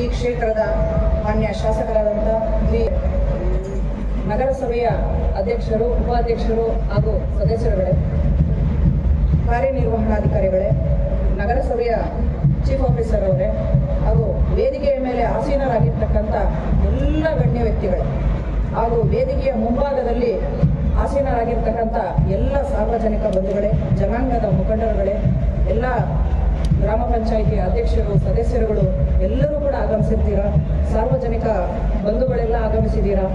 ಈ ಕ್ಷೇತ್ರದ ಮಾನ್ಯ ಶಾಸಕರಾದಂಥ ನಗರಸಭೆಯ ಅಧ್ಯಕ್ಷರು, ಉಪಾಧ್ಯಕ್ಷರು ಹಾಗೂ ಸದಸ್ಯರುಗಳೇ, ಕಾರ್ಯನಿರ್ವಹಣಾಧಿಕಾರಿಗಳೇ, ನಗರಸಭೆಯ ಚೀಫ್ ಆಫೀಸರ್ ಅವರೇ ಹಾಗೂ ವೇದಿಕೆಯ ಮೇಲೆ ಆಸೀನರಾಗಿರ್ತಕ್ಕಂಥ ಎಲ್ಲ ಗಣ್ಯ ವ್ಯಕ್ತಿಗಳೇ ಹಾಗೂ ವೇದಿಕೆಯ ಮುಂಭಾಗದಲ್ಲಿ ಆಸೀನರಾಗಿರ್ತಕ್ಕಂಥ ಎಲ್ಲ ಸಾರ್ವಜನಿಕ ಬಂಧುಗಳೇ, ಜನಾಂಗದ ಮುಖಂಡರುಗಳೇ, ಎಲ್ಲ ಗ್ರಾಮ ಪಂಚಾಯಿತಿ ಅಧ್ಯಕ್ಷರು, ಸದಸ್ಯರುಗಳು ಎಲ್ಲರೂ ಕೂಡ ಆಗಮಿಸಿರ್ತೀರಾ. ಸಾರ್ವಜನಿಕ ಬಂಧುಗಳೆಲ್ಲ ಆಗಮಿಸಿದ್ದೀರಾ.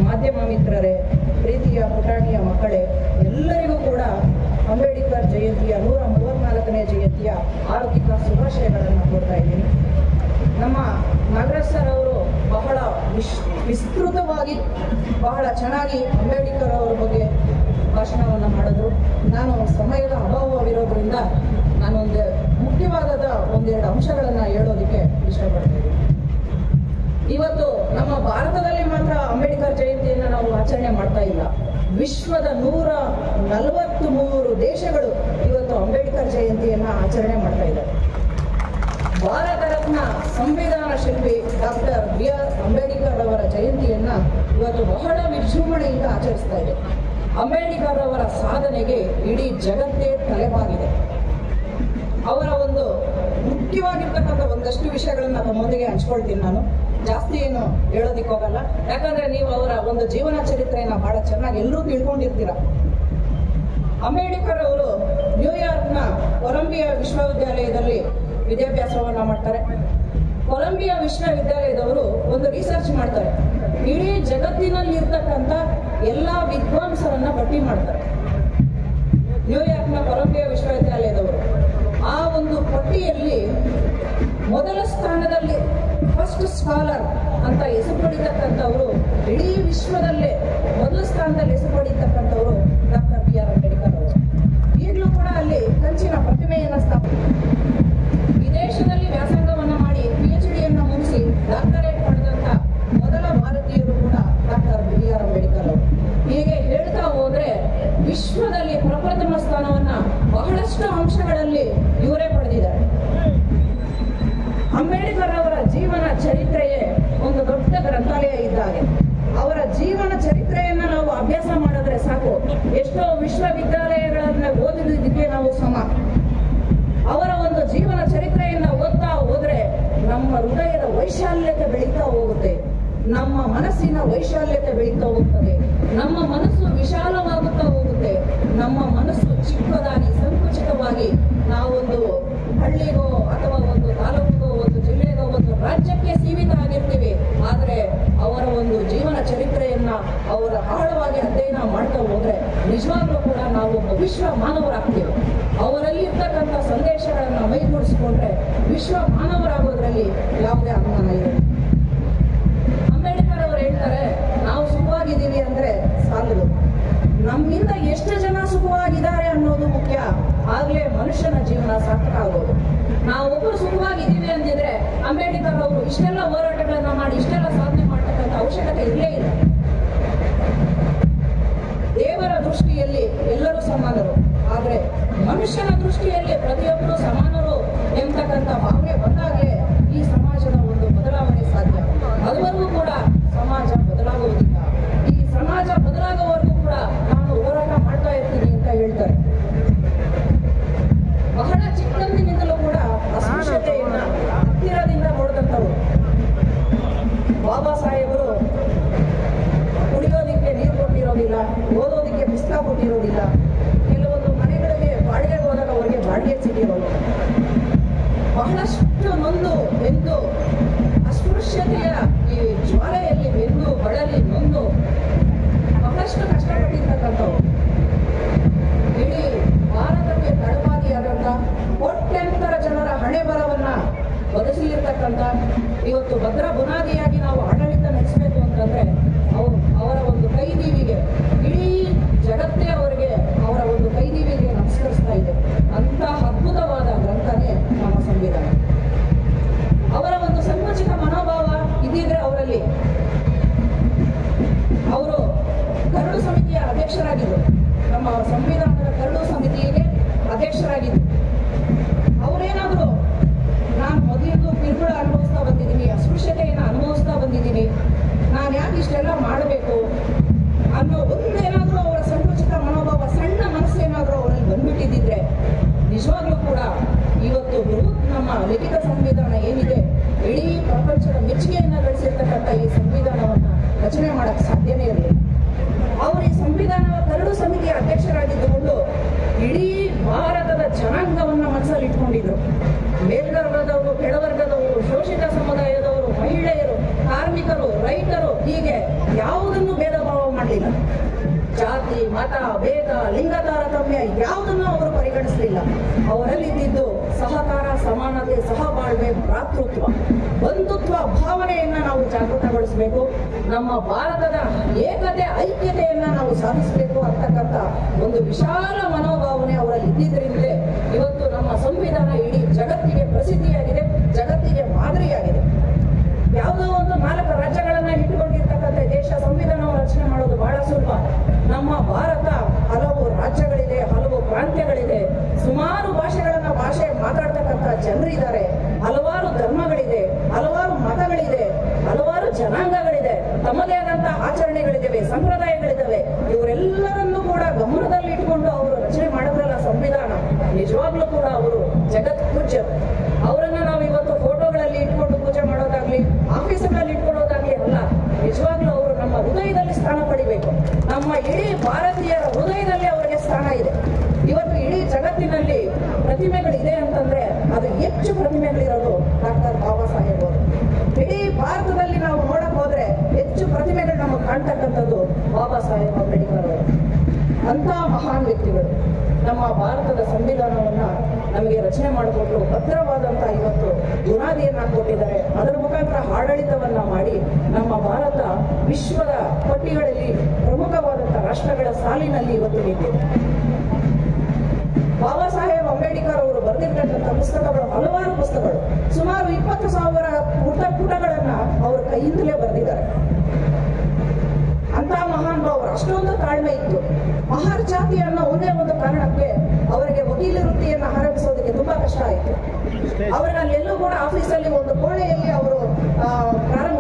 ಮಾಧ್ಯಮ ಮಿತ್ರರೇ, ಪ್ರೀತಿಯ ಪುಟಾಣಿಯ ಮಕ್ಕಳೇ, ಎಲ್ಲರಿಗೂ ಕೂಡ ಅಂಬೇಡ್ಕರ್ ಜಯಂತಿಯ 134ನೇ ಜಯಂತಿಯ ಆರ್ಥಿಕ ಶುಭಾಶಯಗಳನ್ನು ಕೊಡ್ತಾ ಇದ್ದೀನಿ. ನಮ್ಮ ನಾಗರಾಜ್ ಸರ್ ಅವರು ಬಹಳ ವಿಸ್ತೃತವಾಗಿ ಬಹಳ ಚೆನ್ನಾಗಿ ಅಂಬೇಡ್ಕರ್ ಅವರ ಬಗ್ಗೆ ಭಾಷಣವನ್ನು ಮಾಡಿದ್ರು. ನಾನು ಸಮಯದ ಅಭಾವವಿರೋದ್ರಿಂದ ನಾನು ಮುಖ್ಯವಾದ ಒಂದೆರಡು ಅಂಶಗಳನ್ನು ಹೇಳೋದಕ್ಕೆ ಇಷ್ಟಪಡ್ತೀನಿ. ಇವತ್ತು ನಮ್ಮ ಭಾರತದಲ್ಲಿ ಮಾತ್ರ ಅಂಬೇಡ್ಕರ್ ಜಯಂತಿಯನ್ನು ನಾವು ಆಚರಣೆ ಮಾಡ್ತಾ ಇಲ್ಲ. ವಿಶ್ವದ 143 ದೇಶಗಳು ಇವತ್ತು ಅಂಬೇಡ್ಕರ್ ಜಯಂತಿಯನ್ನು ಆಚರಣೆ ಮಾಡ್ತಾ ಇದ್ದಾರೆ. ಭಾರತ ರತ್ನ ಸಂವಿಧಾನ ಶಿಲ್ಪಿ ಡಾಕ್ಟರ್ BR ಅಂಬೇಡ್ಕರ್ ಅವರ ಜಯಂತಿಯನ್ನ ಇವತ್ತು ಬಹಳ ವಿಜೃಂಭಣೆಯಿಂದ ಆಚರಿಸ್ತಾ ಇದೆ. ಅಂಬೇಡ್ಕರ್ ಅವರ ಸಾಧನೆಗೆ ಇಡೀ ಜಗತ್ತೇ ತಲೆಬಾಗಿದೆ. ಅವರ ಒಂದು ಮುಖ್ಯವಾಗಿರ್ತಕ್ಕಂಥ ಒಂದಷ್ಟು ವಿಷಯಗಳನ್ನ ತಮ್ಮೊಂದಿಗೆ ಹಂಚ್ಕೊಳ್ತೀನಿ. ನಾನು ಜಾಸ್ತಿ ಏನು ಹೇಳೋದಿಕ್ಕೆ ಹೋಗಲ್ಲ, ಯಾಕಂದ್ರೆ ನೀವು ಅವರ ಒಂದು ಜೀವನ ಚರಿತ್ರೆಯನ್ನ ಬಹಳ ಚೆನ್ನಾಗಿ ಎಲ್ಲರೂ ತಿಳ್ಕೊಂಡಿರ್ತೀರ. ಅಂಬೇಡ್ಕರ್ ಅವರು ನ್ಯೂಯಾರ್ಕ್ನ ಕೊಲಂಬಿಯಾ ವಿಶ್ವವಿದ್ಯಾಲಯದಲ್ಲಿ ವಿದ್ಯಾಭ್ಯಾಸವನ್ನ ಮಾಡ್ತಾರೆ. ಕೊಲಂಬಿಯಾ ವಿಶ್ವವಿದ್ಯಾಲಯದವರು ಒಂದು ರಿಸರ್ಚ್ ಮಾಡ್ತಾರೆ. ಇಡೀ ಜಗತ್ತಿನಲ್ಲಿ ಇರ್ತಕ್ಕಂಥ ಎಲ್ಲಾ ವಿದ್ವಾಂಸರನ್ನ ಪಟ್ಟಿ ಮಾಡ್ತಾರೆ. ನ್ಯೂಯಾರ್ಕ್ನ ಕೊಲಂಬಿಯಾ ವಿಶ್ವವಿದ್ಯಾಲಯದವರು ಆ ಒಂದು ಪಟ್ಟಿಯಲ್ಲಿ ಮೊದಲ ಸ್ಥಾನದಲ್ಲಿ ಫಸ್ಟ್ ಸ್ಕಾಲರ್ ಅಂತ ಹೆಸರು ಪಡಿತಕ್ಕಂಥವರು, ಇಡೀ ವಿಶ್ವದಲ್ಲೇ ಮೊದಲ ಸ್ಥಾನದಲ್ಲಿ ಹೆಸರು ಪಡಿತಕ್ಕಂಥವರು ಡಾಕ್ಟರ್ BR ಅಂಬೇಡ್ಕರ್ ಅವರು. ಈಗಲೂ ಕೂಡ ಅಲ್ಲಿ ಕಂಚಿನ ಪ್ರತಿಮೆಯನ್ನು ಸ್ಥಾಪನೆ, ವಿದೇಶದಲ್ಲಿ ವ್ಯಾಸಂಗವನ್ನ ಮಾಡಿ PhD ಮುಗಿಸಿ ಡಾಕ್ಟರೇಟ್ ಪಡೆದಂತ ಮೊದಲ ಭಾರತೀಯರು ಕೂಡ ಡಾಕ್ಟರ್ BR ಅಂಬೇಡ್ಕರ್ ಅವರು. ಹೀಗೆ ಹೇಳ್ತಾ ಹೋದ್ರೆ ವಿಶ್ವದಲ್ಲಿ ಪ್ರಪ್ರಥಮ ಸ್ಥಾನವನ್ನ ಬಹಳಷ್ಟು ಅಂಶಗಳಲ್ಲಿ ಇವರೇ ಪಡೆದಿದ್ದಾರೆ. ಅಂಬೇಡ್ಕರ್ ಅವರ ಜೀವನ ಚರಿತ್ರೆಯೇ ಒಂದು ದೊಡ್ಡ ಗ್ರಂಥಾಲಯ ಇದ್ದಾಗೆ. ಅವರ ಜೀವನ ಚರಿತ್ರೆಯನ್ನ ನಾವು ಅಭ್ಯಾಸ ಮಾಡಿದ್ರೆ ಸಾಕು, ಎಷ್ಟೋ ವಿಶ್ವವಿದ್ಯಾಲಯಗಳನ್ನ ಓದಿದ್ದಕ್ಕೆ ನಾವು ಸಮ. ಅವರ ಒಂದು ಜೀವನ ಚರಿತ್ರೆಯನ್ನ ಓದ್ತಾ ಹೋದ್ರೆ ನಮ್ಮ ಹೃದಯದ ವೈಶಾಲ್ಯತೆ ಬೆಳೀತಾ ಹೋಗುತ್ತೆ, ನಮ್ಮ ಮನಸ್ಸಿನ ವೈಶಾಲ್ಯತೆ ಬೆಳೀತಾ ಹೋಗ್ತದೆ, ನಮ್ಮ ಮನಸ್ಸು ವಿಶಾಲವಾಗುತ್ತಾ ಹೋಗುತ್ತೆ. ನಮ್ಮ ಮನಸ್ಸು ಚಿಕ್ಕದಾಗಿ ಸಂಕುಚಿತವಾಗಿ ನಾವೊಂದು ಹಳ್ಳಿಗೋ ಅಥವಾ ಒಂದು ತಾಲೂಕಿಗೋ ಒಂದು ಜಿಲ್ಲೆಗೋ ಒಂದು ರಾಜ್ಯಕ್ಕೆ ಸೀಮಿತ ಆಗಿರ್ತೀವಿ. ಆದರೆ ಅವರ ಒಂದು ಜೀವನ ಚರಿತ್ರೆಯನ್ನ ಅವರ ಆಳವಾಗಿ ಅಧ್ಯಯನ ಮಾಡ್ತಾ ಹೋದ್ರೆ ನಿಜವಾಗ್ಲೂ ಕೂಡ ನಾವು ವಿಶ್ವ ಮಾನವರಾಗ್ತೀವಿ. ಅವರಲ್ಲಿ ಇರ್ತಕ್ಕಂಥ ಸಂದೇಶಗಳನ್ನ ಮೈಗೂಡಿಸಿಕೊಂಡ್ರೆ ವಿಶ್ವ ಮಾನವರಾಗೋದ್ರಲ್ಲಿ ಯಾವುದೇ ಅನುಮಾನ ಇಲ್ಲ. ಅಂಬೇಡ್ಕರ್ ಅವರು ಹೇಳ್ತಾರೆ, ನಾವು ಸುಖವಾಗಿದ್ದೀವಿ ಅಂದ್ರೆ ಸಾಲದು, ನಮ್ಮಿಂದ ಎಷ್ಟು ಜನ ಸುಖವಾಗಿದ್ದಾರೆ ಅನ್ನೋದು ಮುಖ್ಯ. ಆಗ್ಲೇ ಮನುಷ್ಯನ ಜೀವನ ಸಾರ್ಥಕ ಆಗೋದು. ನಾವೊಬ್ಬರು ಸುಖವಾಗಿದ್ದೀವಿ ಅಂದಿದ್ರೆ ಅಂಬೇಡ್ಕರ್ ಅವರು ಇಷ್ಟೆಲ್ಲ ಹೋರಾಟಗಳನ್ನ ಮಾಡಿ ಇಷ್ಟೆಲ್ಲ ಸಾಧನೆ ಮಾಡ್ತಕ್ಕಂಥ ಅವಶ್ಯಕತೆ ಇರಲೇ ಇಲ್ಲ. ದೇವರ ದೃಷ್ಟಿಯಲ್ಲಿ ಎಲ್ಲರೂ ಸಮಾನರು, ಆದ್ರೆ ಮನುಷ್ಯನ ದೃಷ್ಟಿಯಲ್ಲಿ ಪ್ರತಿಯೊಬ್ಬರು ಸಮಾನರು ಎಂಬತಕ್ಕಂಥ ಭಾವನೆ ಬಂದಾಗಲೇ ಈ ಸಮಾಜದ ಒಂದು ಬದಲಾವಣೆ ಸಾಧ್ಯ. ಅದುವರೆಗೂ ಕೂಡ ಸಮಾಜ ಬದಲಾಗುವುದಿಲ್ಲ. ಈ ಸಮಾಜ ಬದಲಾಗುವವರೆಗೂ ಕೂಡ ನಾನು ಹೋರಾಟ ಮಾಡ್ತಾ ಇರ್ತೀನಿ ಅಂತ ಹೇಳ್ತಾರೆ. ಬಹಳ ಚಿಕ್ಕಂದಿನಿಂದಲೂ ಕೂಡ ಅಸ್ಪೃಶ್ಯತೆಯನ್ನ ಹತ್ತಿರದಿಂದ ನೋಡಿದಂಥವರು. ಬಾಬಾ ಸಾಹೇಬರು ಕುಡಿಯೋದಿಕ್ಕೆ ನೀರು ಕೊಟ್ಟಿರೋದಿಲ್ಲ, ಓದೋದಿಕ್ಕೆ ಪುಸ್ತಕ ಕೊಟ್ಟಿರೋದಿಲ್ಲ, ಕೆಲವೊಂದು ಮನೆಗಳಿಗೆ ಬಾಡಿಗೆ ಹೋದಾಗ ಅವರಿಗೆ ಬಾಡಿಗೆ ಸಿಕ್ಕಿರೋದು. ಬಹಳಷ್ಟು ನೊಂದು ಬೆಂದು ಅಸ್ಪೃಶ್ಯತೆಯ ಈ ಜ್ವಾಲೆಯಲ್ಲಿ ಬೆಂದು ಬಳಲಿ ನೊಂದು ಬಹಳಷ್ಟು ಕಷ್ಟಪಟ್ಟಿರ್ತಕ್ಕಂಥವ್ರು. ಇಡೀ ಭಾರತಕ್ಕೆ ತಡವಾದಿಯಾದಂಥ ಕೋಟ್ಯಂತರ ಜನರ ಹಣೆ ಬರವನ್ನ ಬದಲಿಸಿರ್ತಕ್ಕಂಥ ಇವತ್ತು ಭದ್ರ ಬುನಾದಿಯಾಗಿ ನಾವು ಆಡಳಿತ ನಡೆಸಬೇಕು ಅಂತಂದ್ರೆ ಅವರ ಒಂದು ಕೈದೀವಿಗೆ ಇಡೀ ಜಗತ್ತೇ ಅವರಿಗೆ ಅವರ ಒಂದು ಕೈದೀವಿಗೆ ನಮಸ್ಕರಿಸ್ತಾ ಇದೆ. ಅಂತ ಅದ್ಭುತವಾದ ಗ್ರಂಥನೇ ನಮ್ಮ ಸಂವಿಧಾನ. ಅವರ ಒಂದು ಸಂಕುಚಿತ ಮನೋಭಾವ ಇದ್ದಿದ್ರೆ ಅವರಲ್ಲಿ, ಅವರು ಕರಡು ಸಮಿತಿಯ ಅಧ್ಯಕ್ಷರಾಗಿದ್ದರು. ನಮ್ಮ ಸಂವಿಧಾನದ ಕರಡು ಸಮಿತಿಗೆ ಅಧ್ಯಕ್ಷರಾಗಿದ್ದರು. ಅವರೇನಾದ್ರು ನಾನು ಮೊದಲಿಂದ ಕಿರುಕುಳ ಅನುಭವಿಸ್ತಾ ಬಂದಿದ್ದೀನಿ, ಬಂದಿದ್ದೀನಿ, ನಾನು ಯಾಕೆ ಇಷ್ಟೆಲ್ಲ ಮಾಡಬೇಕು ಅನ್ನೋ ಒಂದೇನಾದರೂ ಅವರ ಸಂಕುಚಿತ ಮನೋಭಾವ, ಸಣ್ಣ ಮನಸ್ಸೇನಾದರೂ ಅವರಲ್ಲಿ ಬಂದ್ಬಿಟ್ಟಿದ್ದಿದ್ರೆ ನಿಜವಾಗ್ಲೂ ಕೂಡ ಇವತ್ತು ನಮ್ಮ ಲಿಖಿತ ಸಂವಿಧಾನ ಏನಿದೆ, ಇಡೀ ಪ್ರಪಂಚದ ಮೆಚ್ಚುಗೆಯನ್ನು ಗಳಿಸಿರ್ತಕ್ಕಂಥ ಈ ಸಂವಿಧಾನವನ್ನು ರಚನೆ ಮಾಡಕ್ಕೆ ಸಾಧ್ಯನೇ ಇರಲಿಲ್ಲ. ಅವರು ಈ ಸಂವಿಧಾನ ಕರಡು ಸಮಿತಿಯ ಅಧ್ಯಕ್ಷರಾಗಿದ್ದುಕೊಂಡು ಇಡೀ ಭಾರತದ ಜನಾಂಗವನ್ನು ಮನಸ್ಸಲ್ಲಿ ಇಟ್ಕೊಂಡಿದ್ರು. ಮೇಲ್ವರ್ಗದವರು, ಕೆಳವರ್ಗದವರು, ಶೋಷಿತ ಸಮುದಾಯದವರು, ಮಹಿಳೆಯರು, ಕಾರ್ಮಿಕರು, ರೈತರು, ಹೀಗೆ ಯಾವುದನ್ನು ಭೇದ ಭಾವ ಮಾಡಲಿಲ್ಲ. ಜಾತಿ, ಮತ, ಭೇದ, ಲಿಂಗ ತಾರತಮ್ಯ ಯಾವುದನ್ನು ಅವರು ಪರಿಗಣಿಸಲಿಲ್ಲ. ಅವರಲ್ಲಿದ್ದು ಸಹಕಾರ, ಸಮಾನತೆ, ಸಹಬಾಳ್ವೆ, ಭ್ರಾತೃತ್ವ, ಬಂಧುತ್ವ ಭಾವನೆಯನ್ನ ನಾವು ಜಾಗೃತಗೊಳಿಸಬೇಕು. ನಮ್ಮ ಭಾರತದ ಏಕತೆ, ಐಕ್ಯತೆಯನ್ನ ನಾವು ಸಾಧಿಸಬೇಕು ಅಂತಕ್ಕಂಥ ಒಂದು ವಿಶಾಲ ಮನೋಭಾವನೆ ಅವರಲ್ಲಿ ಇದ್ದಿದ್ದರಿಂದಲೇ ಇವತ್ತು ನಮ್ಮ ಸಂವಿಧಾನ ಇಡೀ ಜಗತ್ತಿಗೆ ಪ್ರಸಿದ್ಧಿಯಾಗಿದೆ, ಜಗತ್ತಿಗೆ ಮಾದರಿಯಾಗಿದೆ. ಯಾವುದೋ ಒಂದು 4 ರಾಜ್ಯಗಳನ್ನ ಇಟ್ಟುಕೊಂಡಿರ್ತಕ್ಕಂಥ ದೇಶ ಸಂವಿಧಾನವನ್ನು ರಚನೆ ಮಾಡೋದು ಬಹಳ ಸುಲಭ. ನಮ್ಮ ಭಾರತ ಹಲವು ರಾಜ್ಯಗಳಿದೆ, ಹಲವು ಪ್ರಾಂತ್ಯಗಳಿದೆ, ಸುಮಾರು ಭಾಷೆ ಮಾತಾಡ್ತಕ್ಕಂಥ ಜನರಿದ್ದಾರೆ, ಹಲವಾರು ಧರ್ಮಗಳಿದೆ, ಹಲವಾರು ಮತಗಳಿದೆ, ಹಲವಾರು ಜನಾಂಗಗಳಿದೆ, ತಮ್ಮದೇ ಆದಂತಹ ಆಚರಣೆಗಳಿದ್ದಾವೆ, ಸಂಪ್ರದಾಯಗಳಿದ್ದಾವೆ. ಇವರೆಲ್ಲರನ್ನೂ ಕೂಡ ಗಮನದಲ್ಲಿ ಇಟ್ಕೊಂಡು ಅವರು ರಚನೆ ಮಾಡಿದ್ರಲ್ಲ ಸಂವಿಧಾನ, ನಿಜವಾಗ್ಲೂ ಕೂಡ ಅವರು ಜಗತ್ ಪೂಜ್ಯರು. ಅವರನ್ನ ನಾವು ಇವತ್ತು ಫೋಟೋಗಳಲ್ಲಿ ಇಟ್ಕೊಂಡು ಪೂಜೆ ಮಾಡೋದಾಗ್ಲಿ, ಆಫೀಸ್ಗಳಲ್ಲಿ ಇಟ್ಕೊಳ್ಳೋದಾಗ್ಲಿ ಅಲ್ಲ, ನಿಜವಾಗ್ಲೂ ಅವರು ನಮ್ಮ ಹೃದಯದಲ್ಲಿ ಸ್ಥಾನ ಪಡಿಬೇಕು. ನಮ್ಮ ಇಡೀ ಭಾರತೀಯರ ಹೃದಯದಲ್ಲಿ ಅವರಿಗೆ ಸ್ಥಾನ ಇದೆ. ಇವತ್ತು ಇಡೀ ಜಗತ್ತಿನಲ್ಲಿ ಪ್ರತಿಮೆಗಳಿದೆ ಅಂತಂದ್ರೆ ಅದು ಹೆಚ್ಚು ಪ್ರತಿಮೆಗಳಿರೋದು ಡಾಕ್ಟರ್ ಬಾಬಾ ಸಾಹೇಬ್ ಅವರು. ಇಡೀ ಭಾರತದಲ್ಲಿ ನಾವು ನೋಡಕ್ ಹೋದ್ರೆ ಹೆಚ್ಚು ಪ್ರತಿಮೆಗಳು ನಮಗೆ ಕಾಣ್ತಕ್ಕಂಥದ್ದು ಬಾಬಾ ಸಾಹೇಬ್ ಅಂಬೇಡ್ಕರ್ ಅವರು. ಅಂತ ಮಹಾನ್ ವ್ಯಕ್ತಿಗಳು ನಮ್ಮ ಭಾರತದ ಸಂವಿಧಾನವನ್ನ ನಮಗೆ ರಚನೆ ಮಾಡಿಕೊಟ್ಟು ಭದ್ರವಾದಂತ ಇವತ್ತು ಬುನಾದಿಯನ್ನ ಕೊಟ್ಟಿದ್ದಾರೆ. ಅದರ ಮುಖಾಂತರ ಆಡಳಿತವನ್ನ ಮಾಡಿ ನಮ್ಮ ಭಾರತ ವಿಶ್ವದ ಪಟ್ಟಿಗಳಲ್ಲಿ ಪ್ರಮುಖವಾದಂತಹ ರಾಷ್ಟ್ರಗಳ ಸಾಲಿನಲ್ಲಿ ಇವತ್ತು ನಿಂತಿದೆ. ಬಾಬಾ ಸಾಹೇಬ್ ಅಂಬೇಡ್ಕರ್ ಅವರು ಬರೆದಿರ್ತಕ್ಕಂಥ ಪುಸ್ತಕಗಳು ಹಲವಾರು ಪುಸ್ತಕಗಳು, ಸುಮಾರು 20,000 ಪುಟಗಳನ್ನ ಅವರ ಕೈಯಿಂದಲೇ ಬರೆದಿದ್ದಾರೆ. ಅಂತ ಮಹಾನ್ ಭಾವರು, ಅಷ್ಟೊಂದು ತಾಳ್ಮೆ ಇತ್ತು. ಮಹಾರ್ ಜಾತಿ ಅನ್ನೋ ಒಂದೇ ಒಂದು ಕಾರಣಕ್ಕೆ ಅವರಿಗೆ ವಕೀಲ ವೃತ್ತಿಯನ್ನು ಆರಂಭಿಸೋದಕ್ಕೆ ತುಂಬಾ ಕಷ್ಟ ಆಯಿತು. ಅವರಿಗೆ ಅಲ್ಲೆಲ್ಲೂ ಕೂಡ ಆಫೀಸಲ್ಲಿ ಒಂದು ಕೋಣೆಯಲ್ಲಿ ಅವರು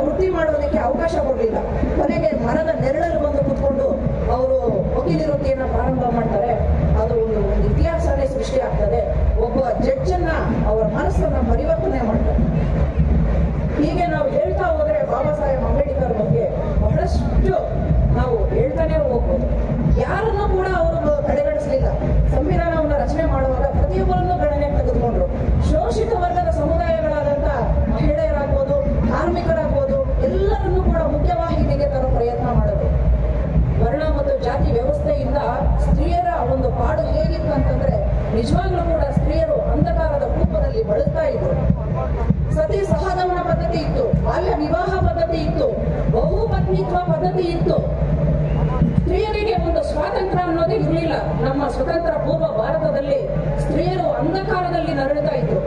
ವೃತ್ತಿ ಮಾಡೋದಕ್ಕೆ ಅವಕಾಶ ಕೊಡಲಿಲ್ಲ. ಕೊನೆಗೆ ಮರದ ನೆರಳಲ್ಲಿ ಬಂದು ಕೂತ್ಕೊಂಡು ಅವರು ವಕೀಲ ವೃತ್ತಿಯನ್ನು ಪ್ರಾರಂಭ ಮಾಡ್ತಾರೆ. ಅದು ಒಂದು ಇತಿಹಾಸನೇ ಸೃಷ್ಟಿ ಆಗ್ತದೆ. ಒಬ್ಬ ಜಡ್ಜನ್ನ ಅವರ ಮನಸ್ಸನ್ನ ಪರಿವರ್ತನೆ ಮಾಡ್ತಾರೆ. ಹೀಗೆ ನಾವು ಹೇಳ್ತಾ ಹೋದ್ರೆ ಬಾಬಾ ಸಾಹೇಬ್ ಅಂಬೇಡ್ಕರ್ ಬಗ್ಗೆ ಬಹಳಷ್ಟು ನಾವು ಹೇಳ್ತಾನೆ ಹೋಗ್ಬೋದು. ಯಾರನ್ನೂ ಕೂಡ ಅವರು ಕಡೆಗಣಿಸಲಿಲ್ಲ. ಸಂವಿಧಾನವನ್ನು ರಚನೆ ಮಾಡುವಾಗ ಪ್ರತಿಯೊಬ್ಬರನ್ನು ಗಣನೆಗೆ ತೆಗೆದುಕೊಂಡ್ರು. ಶೋಷಿತ ವರ್ಗದ ಸಮುದಾಯಗಳಾದಂತ ಮಹಿಳೆಯರಾಗ್ಬೋದು, ಕಾರ್ಮಿಕರಾಗ್ಬೋದು, ಎಲ್ಲರನ್ನೂ ಕೂಡ ಮುಖ್ಯವಾಹಿನಿಗೆ ತರೋ ಪ್ರಯತ್ನ ಮಾಡೋದು. ವರ್ಣ ಮತ್ತು ಜಾತಿ ವ್ಯವಸ್ಥೆಯಿಂದ ಸ್ತ್ರೀಯರ ಒಂದು ಪಾಡು ಹೇಗಿತ್ತು ಅಂತಂದ್ರೆ ನಿಜವಾಗ್ಲೂ ಕೂಡ ಸ್ತ್ರೀಯರು ಅಂಧಕಾರದ ರೂಪದಲ್ಲಿ ಬಳಲ್ತಾ ಇದ್ರು. ಸತಿ ಸಹಗಮನ ಪದ್ಧತಿ ಇತ್ತು, ಬಾಲ್ಯ ವಿವಾಹ ಪದ್ಧತಿ ಇತ್ತು, ಬಹುಪತ್ನಿತ್ವ ಪದ್ಧತಿ ಇತ್ತು. ಸ್ತ್ರೀಯರಿಗೆ ಒಂದು ಸ್ವಾತಂತ್ರ್ಯ ಅನ್ನೋದೇ ಇರಲಿಲ್ಲ. ನಮ್ಮ ಸ್ವತಂತ್ರ ಪೂರ್ವ ಭಾರತದಲ್ಲಿ ಸ್ತ್ರೀಯರು ಅಂಧಕಾರದಲ್ಲಿ ನರಳುತ್ತಾ ಇದ್ರು.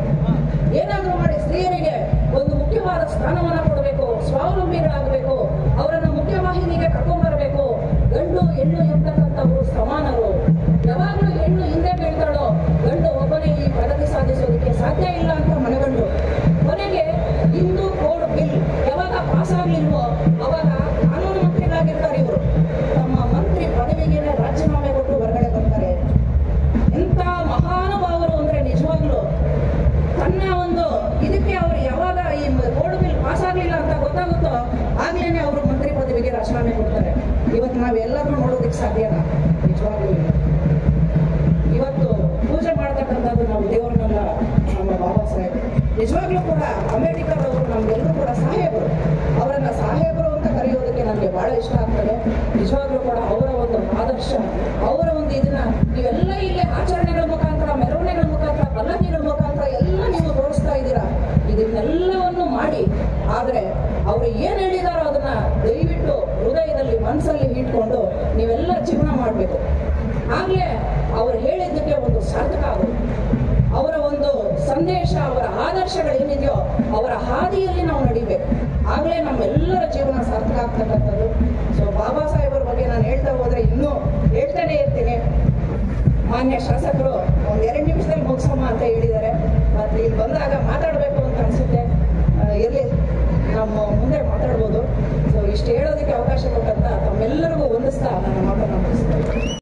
ಏನಾದರೂ ಮಾಡಿ ಸ್ತ್ರೀಯರಿಗೆ ಒಂದು ಮುಖ್ಯವಾದ ಸ್ಥಾನವನ್ನ ಕೊಡಬೇಕು, ಸ್ವಾವಲಂಬಿಗಳಾಗಬೇಕು, ಅವರನ್ನು ಮುಖ್ಯವಾಹಿನಿಗೆ ಕರ್ಕೊಂಡ್ಬರಬೇಕು. ಗಂಡು ಹೆಣ್ಣು ಎಂತಕ್ಕಂಥವ್ರು ಸಮಾನರು. ಯಾವಾಗಲೂ ಹೆಣ್ಣು ಹಿಂದೆ ಬೀಳ್ತಾಳೋ ಗಂಡು ಒಬ್ಬನೇ ಈ ಪ್ರಗತಿ ಸಾಧಿಸೋದಕ್ಕೆ ಸಾಧ್ಯ ಇಲ್ಲ ಅಂತ ಮನಗಂಡು ಕೊನೆಗೆ ಹಿಂದೂ ಕೋಡ್ ಬಿಲ್ ಯಾವಾಗ ಪಾಸ್ ಆಗ್ಲಿಲ್ವೋ ಅವಾಗ ಕಾನೂನು ಮಂತ್ರಿಗಳಾಗಿರ್ತಾರೆ ಇವರು. ತಮ್ಮ ಮಂತ್ರಿ ಪದವಿಗೆ ರಾಜೀನಾಮೆ ಕೊಟ್ಟು ಹೊರಗಡೆ ಬರ್ತಾರೆ. ಎಂತ ಮಹಾನುಭಾವರು ಅಂದ್ರೆ ನಿಜವಾಗ್ಲು ತನ್ನ ಒಂದು ಇದಕ್ಕೆ ಅವರು ಯಾವಾಗ ಈ ಕೋಡ್ ಬಿಲ್ ಪಾಸ್ ಆಗ್ಲಿಲ್ಲ ಅಂತ ಗೊತ್ತಾಗುತ್ತೋ ಆಗ್ಲೇನೆ ಅವರು ಮಂತ್ರಿ ಪದವಿಗೆ ರಾಜೀನಾಮೆ ಕೊಡ್ತಾರೆ. ಇವತ್ತು ನಾವೆಲ್ಲರೂ ನೋಡೋದಕ್ಕೆ ಸಾಧ್ಯನಾ? ನಿಜವಾಗ್ಲೂ ಇಲ್ಲ. ಇವತ್ತು ಪೂಜೆ ಮಾಡ್ತಕ್ಕಂಥದ್ದು ನಾವು ದೇವರನ್ನೆಲ್ಲ ನಮ್ಮ ಬಾಬಾ ಸಾಹೇಬ್. ನಿಜವಾಗ್ಲೂ ಕೂಡ ಅಂಬೇಡ್ಕರ್ ಅವರು ನಮ್ಗೆಲ್ಲರೂ ಕೂಡ ಸಾಹೇಬರು. ಅವರನ್ನ ಸಾಹೇಬರು ಅಂತ ಕರೆಯೋದಕ್ಕೆ ನನಗೆ ಬಹಳ ಇಷ್ಟ ಆಗ್ತದೆ. ನಿಜವಾಗ್ಲೂ ಕೂಡ ಅವರ ಒಂದು ಆದರ್ಶ, ಅವರ ಒಂದು ಇದನ್ನ ನೀವೆಲ್ಲ ಇಲ್ಲೇ ಆಚರಣೆಗಳ ಮುಖಾಂತರ, ಮೆರವಣಿಗೆಗಳ ಮುಖಾಂತರ, ಪಲ್ಲಕ್ಕಿಗಳ ಮುಖಾಂತರ ಎಲ್ಲ ನೀವು ತೋರಿಸ್ತಾ ಇದ್ದೀರಾ. ಇದನ್ನೆಲ್ಲವನ್ನು ಮಾಡಿ ಆದ್ರೆ ಅವರು ಏನ್ ಹೇಳಿದಾರೋ ಅದನ್ನ ದಯವಿಟ್ಟು ಹೃದಯದಲ್ಲಿ ಮನಸ್ಸಲ್ಲಿ ಇಟ್ಕೊಂಡು ನೀವೆಲ್ಲ ಜೀವನ ಮಾಡಬೇಕು. ಆಗ್ಲೇ ಅವರು ಹೇಳಿದ್ದಕ್ಕೆ ಒಂದು ಸಾರ್ಥಕ ಆಗುತ್ತೆ. ಅವರ ಒಂದು ಸಂದೇಶ, ಅವರ ಆದರ್ಶಗಳೇನಿದೆಯೋ ಅವರ ಹಾದಿಯಲ್ಲಿ ನಾವು ನಡಿಬೇಕು. ಆಗ್ಲೇ ನಮ್ಮೆಲ್ಲರ ಜೀವನ ಸಾರ್ಥಕ ಆಗ್ತಕ್ಕಂಥದ್ದು. ಸೊ ಬಾಬಾ ಸಾಹೇಬರ ಬಗ್ಗೆ ನಾನು ಹೇಳ್ತಾ ಹೋದ್ರೆ ಇನ್ನೂ ಹೇಳ್ತಾನೆ ಇರ್ತೀನಿ. ಮಾನ್ಯ ಶಾಸಕರು ಒಂದ್ 2 ನಿಮಿಷದಲ್ಲಿ ಮುಗಿಸಮ್ಮ ಅಂತ ಹೇಳಿದ್ದಾರೆ. ಮತ್ತೆ ಇಲ್ಲಿ ಬಂದಾಗ ಮಾತಾಡಬೇಕು ಅಂತ ಅನ್ಸುತ್ತೆ. ಇರ್ಲಿ, ನಮ್ಮ ಮುಂದೆ ಮಾತಾಡ್ಬೋದು. ಅವಕಾಶ ಕೊಟ್ಟಂತ ತಮ್ಮೆಲ್ಲರಿಗೂ ವಂದಿಸ್ತಾ ನನ್ನ ಮಾತನ್ನು ಮುಗಿಸ್ತೇನೆ.